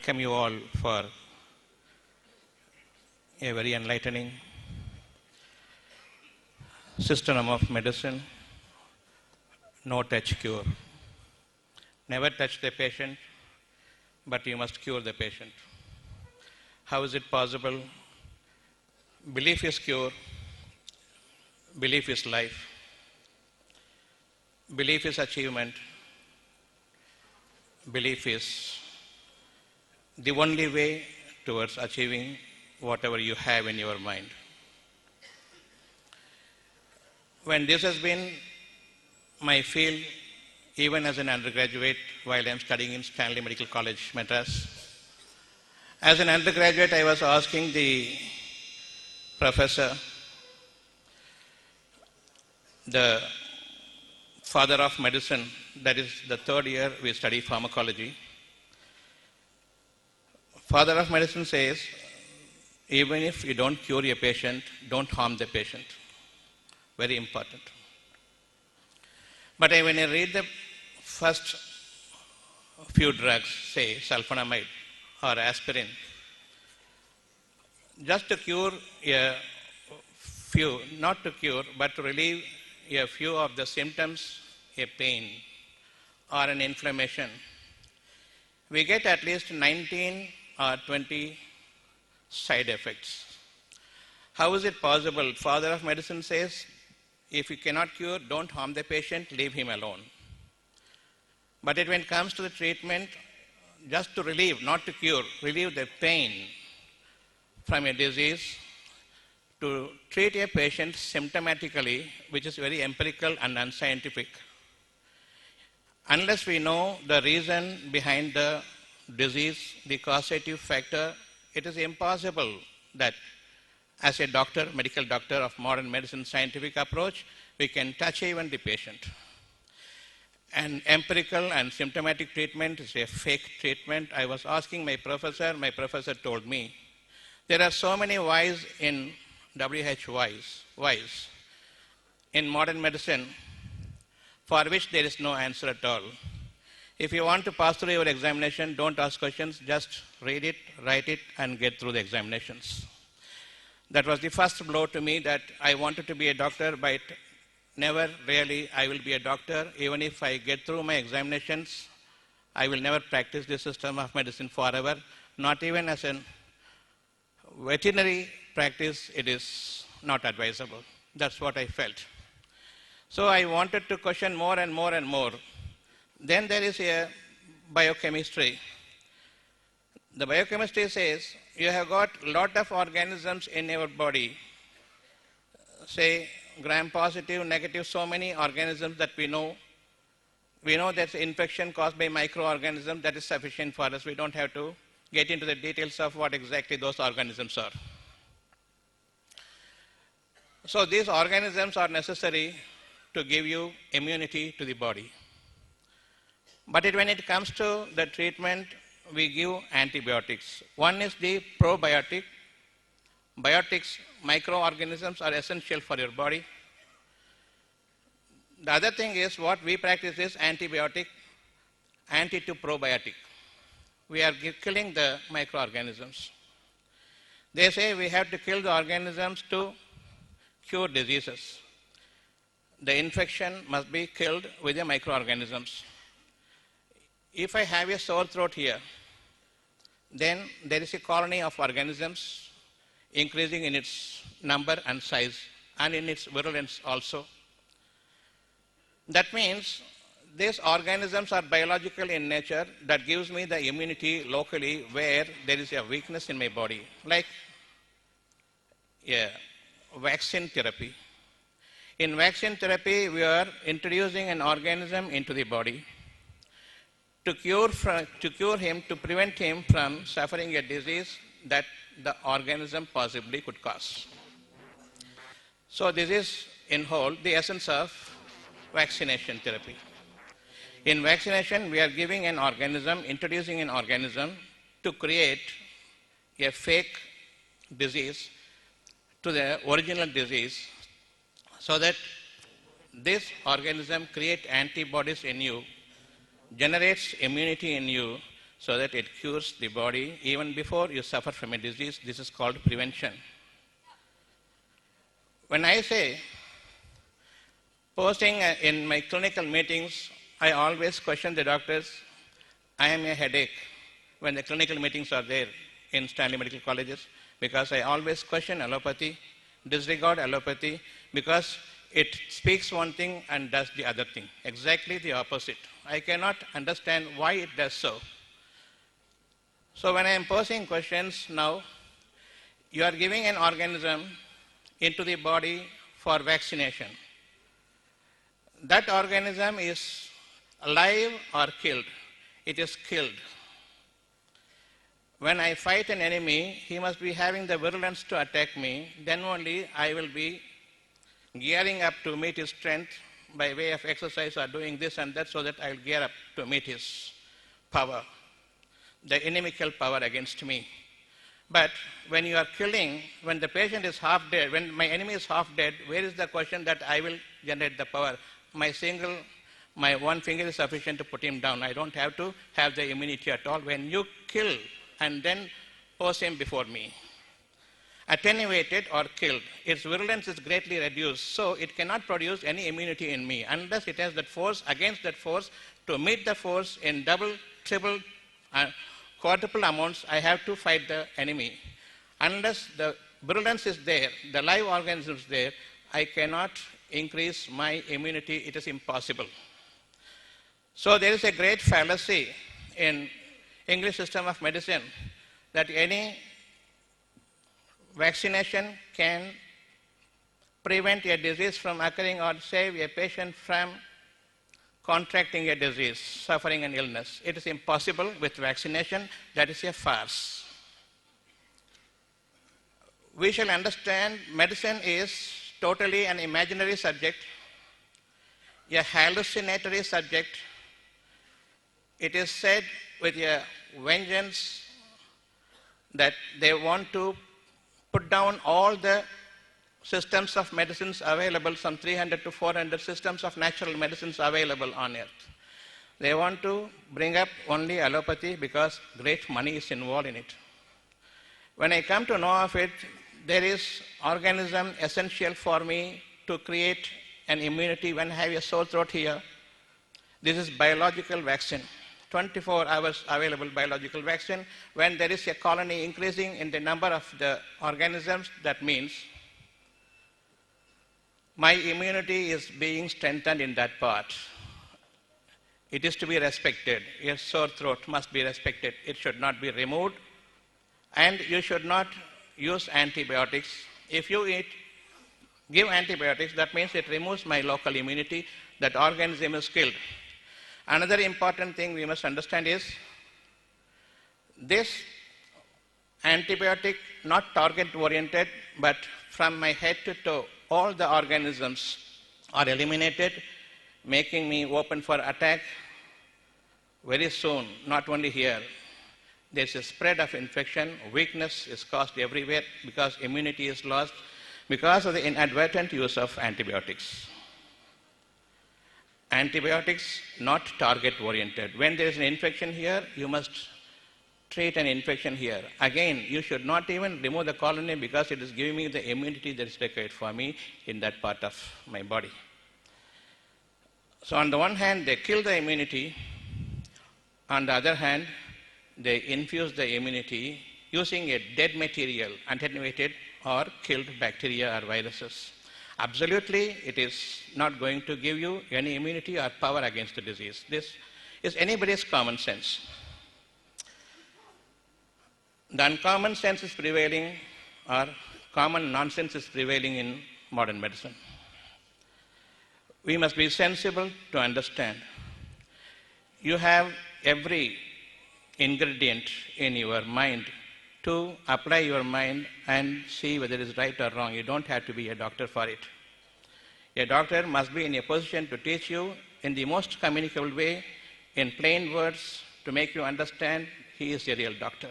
welcome you all for a very enlightening system of medicine, no touch cure. Never touch the patient, but you must cure the patient. How is it possible? Belief is cure, belief is life, belief is achievement, belief is the only way towards achieving whatever you have in your mind. When this has been my field, even as an undergraduate, while I am studying in Stanley Medical College, Madras, as an undergraduate, I was asking the professor, the father of medicine, that is the third year we study pharmacology. Father of medicine says, even if you don't cure a patient, don't harm the patient. Very important. But when I read the first few drugs, say sulfonamide or aspirin, just to cure a few, not to cure, but to relieve a few of the symptoms, a pain or an inflammation, we get at least 19 or 20 side effects. How is it possible? Father of medicine says, if you cannot cure, don't harm the patient, leave him alone. But when it comes to the treatment, just to relieve, not to cure, relieve the pain from a disease, to treat a patient symptomatically, which is very empirical and unscientific. Unless we know the reason behind the disease, the causative factor, it is impossible that as a doctor, medical doctor of modern medicine scientific approach, we can touch even the patient. And empirical and symptomatic treatment is a fake treatment. I was asking my professor told me, there are so many whys in whys in modern medicine for which there is no answer at all. If you want to pass through your examination, don't ask questions, just read it, write it, and get through the examinations. That was the first blow to me that I wanted to be a doctor, but never really I will be a doctor. Even if I get through my examinations, I will never practice the system of medicine forever, not even as a veterinary practice, it is not advisable. That's what I felt. So I wanted to question more and more and more. Then there is a biochemistry. The biochemistry says you have got a lot of organisms in your body, say gram-positive, negative, so many organisms that we know. We know that infection caused by microorganisms, that is sufficient for us. We don't have to get into the details of what exactly those organisms are. So these organisms are necessary to give you immunity to the body. But when it comes to the treatment, we give antibiotics. One is the probiotic. Biotics, microorganisms are essential for your body. The other thing is what we practice is antibiotic, anti to probiotic. We are killing the microorganisms. They say we have to kill the organisms to cure diseases. The infection must be killed with the microorganisms. If I have a sore throat here, then there is a colony of organisms increasing in its number and size and in its virulence also. That means these organisms are biological in nature that gives me the immunity locally where there is a weakness in my body, like vaccine therapy. In vaccine therapy, we are introducing an organism into the body to cure him, to prevent him from suffering a disease that the organism possibly could cause. So this is in whole the essence of vaccination therapy. In vaccination, we are giving an organism, introducing an organism to create a fake disease to the original disease so that this organism creates antibodies in you, generates immunity in you, so that it cures the body even before you suffer from a disease. This is called prevention. When I say posting in my clinical meetings, I always question the doctors, I am a headache, when the clinical meetings are there in Stanley Medical Colleges, because I always question allopathy, disregard allopathy, because it speaks one thing and does the other thing, exactly the opposite. I cannot understand why it does so. So when I am posing questions now, you are giving an organism into the body for vaccination. That organism is alive or killed. It is killed. When I fight an enemy, he must be having the virulence to attack me. Then only I will be gearing up to meet his strength by way of exercise or doing this and that, so that I will gear up to meet his power, the inimical power against me. But when you are killing, when the patient is half dead, when my enemy is half dead, where is the question that I will generate the power? My one finger is sufficient to put him down. I don't have to have the immunity at all. When you kill and then pose him before me, attenuated or killed, its virulence is greatly reduced, so it cannot produce any immunity in me unless it has that force against that force. To meet the force in double, triple, quadruple amounts, I have to fight the enemy. Unless the virulence is there, the live organism is there, I cannot increase my immunity. It is impossible. So there is a great fallacy in English system of medicine that any vaccination can prevent a disease from occurring or save a patient from contracting a disease, suffering an illness. It is impossible with vaccination. That is a farce. We shall understand medicine is totally an imaginary subject, a hallucinatory subject. It is said with a vengeance that they want to put down all the systems of medicines available, some 300 to 400 systems of natural medicines available on earth. They want to bring up only allopathy because great money is involved in it. When I come to know of it, there is organism essential for me to create an immunity when I have a sore throat here. This is biological vaccine. 24 hours available biological vaccine. When there is a colony increasing in the number of the organisms, that means my immunity is being strengthened in that part. It is to be respected. Your sore throat must be respected. It should not be removed. And you should not use antibiotics. If you give antibiotics, that means it removes my local immunity. That organism is killed. Another important thing we must understand is this antibiotic, not target-oriented, but from my head to toe, all the organisms are eliminated, making me open for attack very soon, not only here. There's a spread of infection, weakness is caused everywhere because immunity is lost because of the inadvertent use of antibiotics. Antibiotics not target-oriented. When there is an infection here, you must treat an infection here. Again, you should not even remove the colony because it is giving me the immunity that is required for me in that part of my body. So on the one hand, they kill the immunity. On the other hand, they infuse the immunity using a dead material, attenuated or killed bacteria or viruses. Absolutely, it is not going to give you any immunity or power against the disease. This is anybody's common sense. The uncommon sense is prevailing, or common nonsense is prevailing in modern medicine. We must be sensible to understand. You have every ingredient in your mind to apply your mind and see whether it is right or wrong. You don't have to be a doctor for it. A doctor must be in a position to teach you in the most communicable way, in plain words, to make you understand he is a real doctor.